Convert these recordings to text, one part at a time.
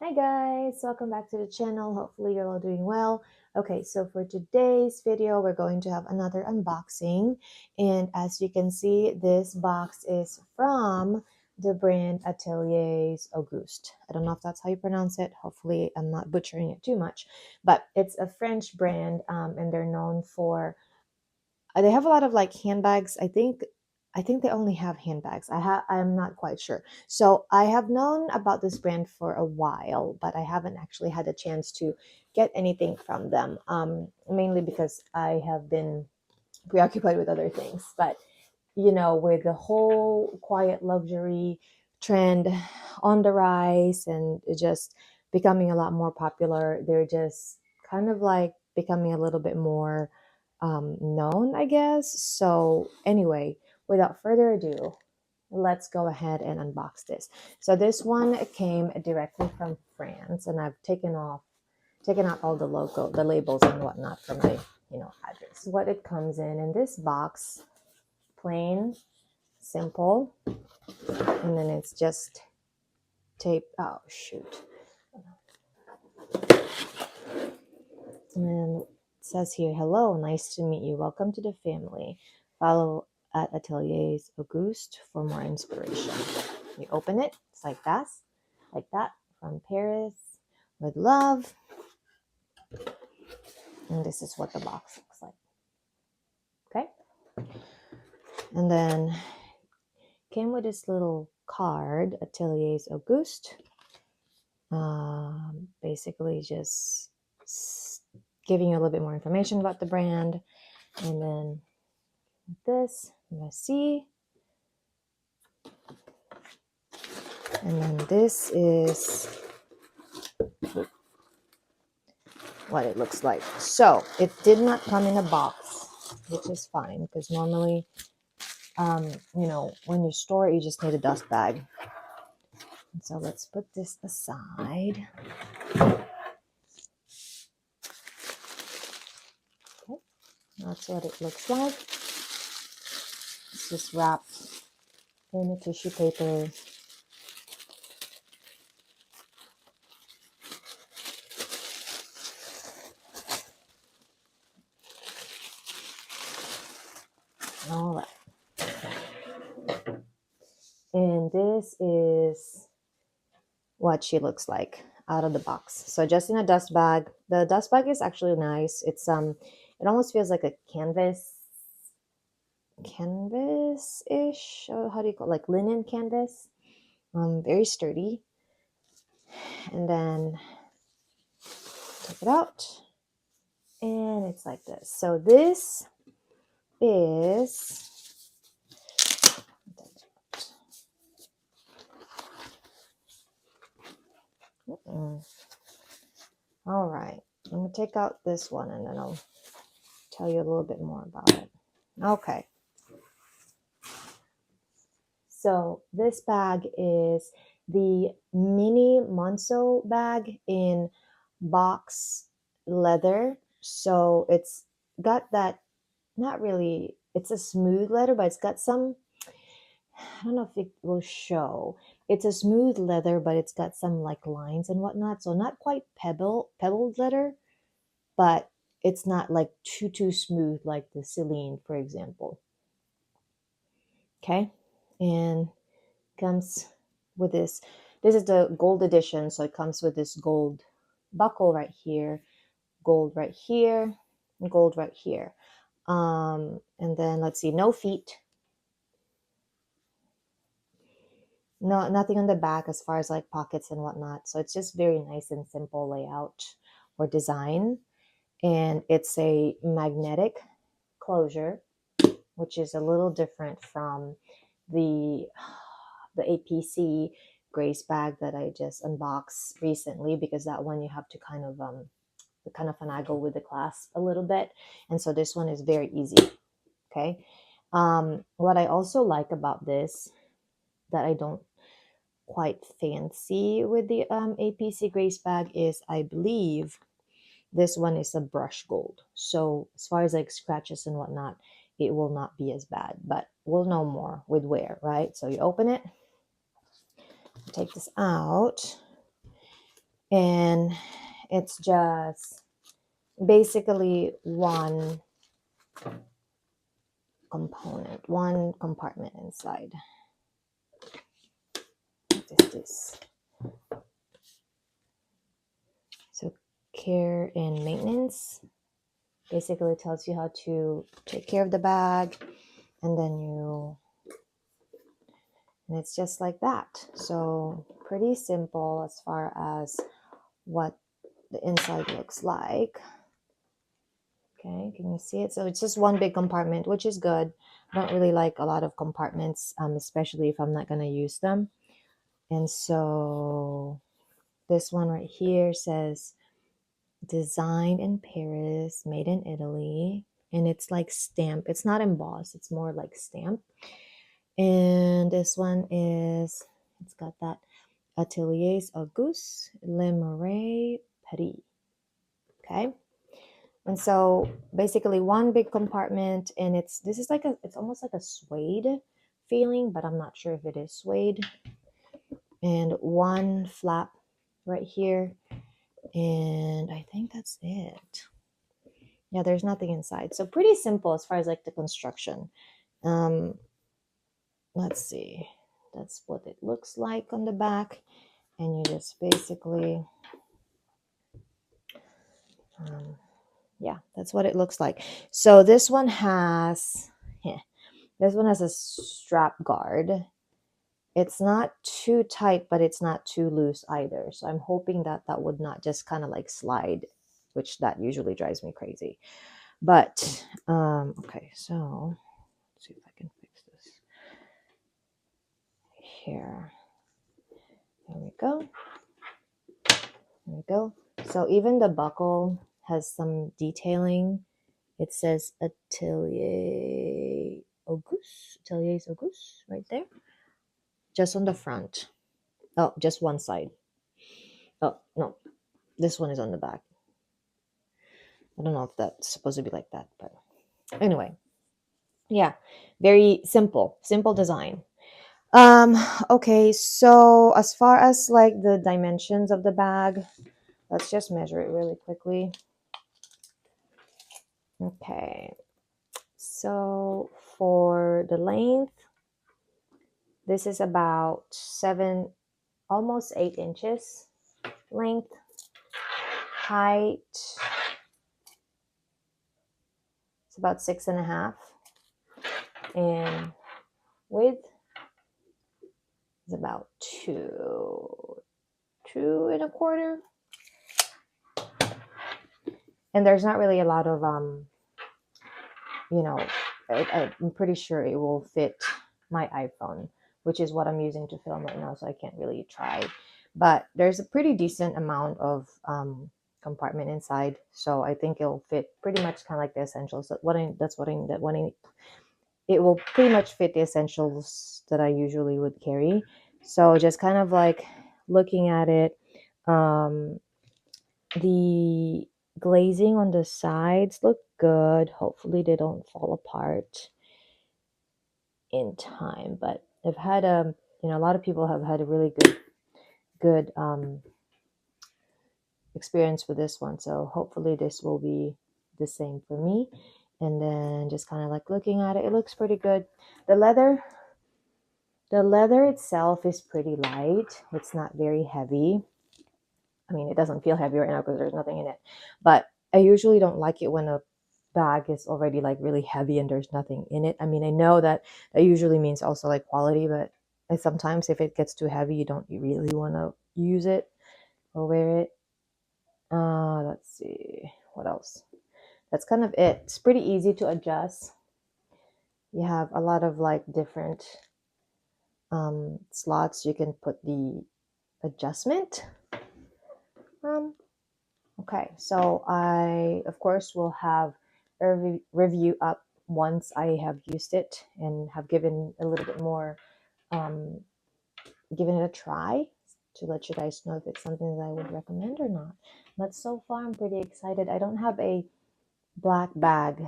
Hi guys, welcome back to the channel. Hopefully you're all doing well. Okay, so for today's video, we're going to have another unboxing. And as you can see, this box is from the brand Ateliers Auguste. I don't know if that's how you pronounce it. Hopefully I'm not butchering it too much. But it's a French brand and they're known for they have a lot of like handbags. I think they only have handbags. I'm not quite sure. So I have known about this brand for a while, but I haven't actually had a chance to get anything from them. Mainly because I have been preoccupied with other things. But with the whole quiet luxury trend on the rise and it just becoming a lot more popular, they're just kind of like becoming a little bit more known, I guess. So, anyway, without further ado, let's go ahead and unbox this. So, this one came directly from France, and I've taken out all the labels and whatnot from my, address. What it comes in this box, plain, simple, and then it's just tape. Oh shoot! And then it says here, "Hello, nice to meet you. Welcome to the family. Follow at Ateliers Auguste for more inspiration." You open it. It's like that, from Paris with love. And this is what the box looks like. Okay, and then came with this little card, Ateliers Auguste. Basically just giving you a little bit more information about the brand. And then this, I'm going to see. And then this is what it looks like. So it did not come in a box, which is fine because normally, when you store it, you just need a dust bag. And so let's put this aside. Okay, that's what it looks like. It's just wrapped in a tissue paper. All right. And this is what she looks like out of the box. So just in a dust bag. The dust bag is actually nice. It's it almost feels like a canvas-ish. How do you call it? Like linen canvas. Very sturdy. And then take it out. And it's like this. So this is all right. I'm gonna take out this one and then I'll tell you a little bit more about it. Okay. So this bag is the mini monceau bag in box leather. So it's got that, not really, it's a smooth leather, but it's got some, I don't know if it will show. It's a smooth leather, but it's got some like lines and whatnot. So not quite pebbled leather, but it's not like too smooth like the Celine, for example. Okay. And comes with this is the gold edition, so it comes with this gold buckle right here, gold right here, gold right here. And then let's see, no feet, no, nothing on the back as far as like pockets and whatnot. So it's just very nice and simple layout or design. And it's a magnetic closure, which is a little different from the APC Grace bag that I just unboxed recently, because that one you have to kind of finagle with the clasp a little bit, and so this one is very easy. Okay. What I also like about this that I don't quite fancy with the APC Grace bag is, I believe this one is a brush gold, so as far as like scratches and whatnot, it will not be as bad, but we'll know more with wear, right? So you open it, take this out, And it's just basically one component, one compartment inside. What is this? So care and maintenance basically tells you how to take care of the bag, and it's just like that. So pretty simple as far as what the inside looks like. Okay, can you see it? So it's just one big compartment, which is good. I don't really like a lot of compartments, especially if I'm not going to use them. And so this one right here says designed in Paris, made in Italy. And it's like stamp. It's not embossed. It's more like stamp. And this one it's got that Ateliers Auguste, Le Marais, Paris. Okay. And so basically one big compartment, and this is like it's almost like a suede feeling, but I'm not sure if it is suede. And one flap right here. And I think that's it. Yeah, there's nothing inside. So pretty simple as far as like the construction. Um, let's see. That's what it looks like on the back. And you just basically, yeah, that's what it looks like. So this one has, this one has a strap guard. It's not too tight, but it's not too loose either. So I'm hoping that that would not just kind of like slide, which that usually drives me crazy. But, okay, so let's see if I can fix this here. There we go. There we go. So even the buckle has some detailing. It says Ateliers Auguste right there. Just on the front. Oh, just one side. Oh, no. This one is on the back. I don't know if that's supposed to be like that, but anyway. Yeah. Very simple design. Um, okay, so as far as like the dimensions of the bag, let's just measure it really quickly. Okay. So for the length, this is about 7, almost 8 inches length. Height, it's about 6.5. And width is about 2.25. And there's not really a lot of you know, I'm pretty sure it will fit my iPhone, which is what I'm using to film right now, so I can't really try. But there's a pretty decent amount of compartment inside, so I think it'll fit pretty much kind of like the essentials. It will pretty much fit the essentials that I usually would carry. So just kind of like looking at it, the glazing on the sides look good. Hopefully they don't fall apart in time. But I've had a lot of people have had a really good experience with this one. So hopefully this will be the same for me. And then just kind of like looking at it, it looks pretty good. The leather itself is pretty light. It's not very heavy. I mean, it doesn't feel heavy right now because there's nothing in it. But I usually don't like it when a bag is already like really heavy and there's nothing in it. I mean, I know that usually means also like quality, but sometimes if it gets too heavy, you really want to use it or wear it. Let's see what else. That's kind of it. It's pretty easy to adjust. You have a lot of like different slots you can put the adjustment. Okay, so I, of course, will have a review up once I have used it and have given a little bit more, given it a try to let you guys know if it's something that I would recommend or not. But so far, I'm pretty excited. I don't have a black bag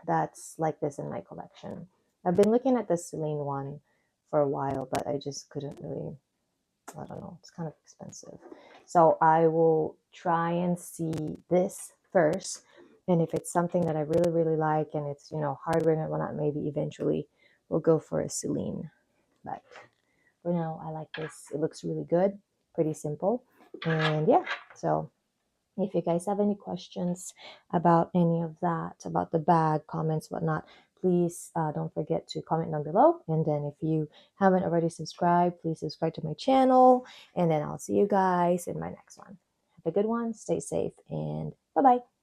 that's like this in my collection. I've been looking at the Celine one for a while, but I just couldn't really I don't know, it's kind of expensive. So I will try and see this first. And if it's something that I really, really like and it's, hardware and whatnot, maybe eventually we'll go for a Celine. But for now, I like this. It looks really good, pretty simple. And yeah, so if you guys have any questions about any of that, about the bag, comments, whatnot, please don't forget to comment down below. And then if you haven't already subscribed, please subscribe to my channel. And then I'll see you guys in my next one. Have a good one, stay safe, and bye-bye.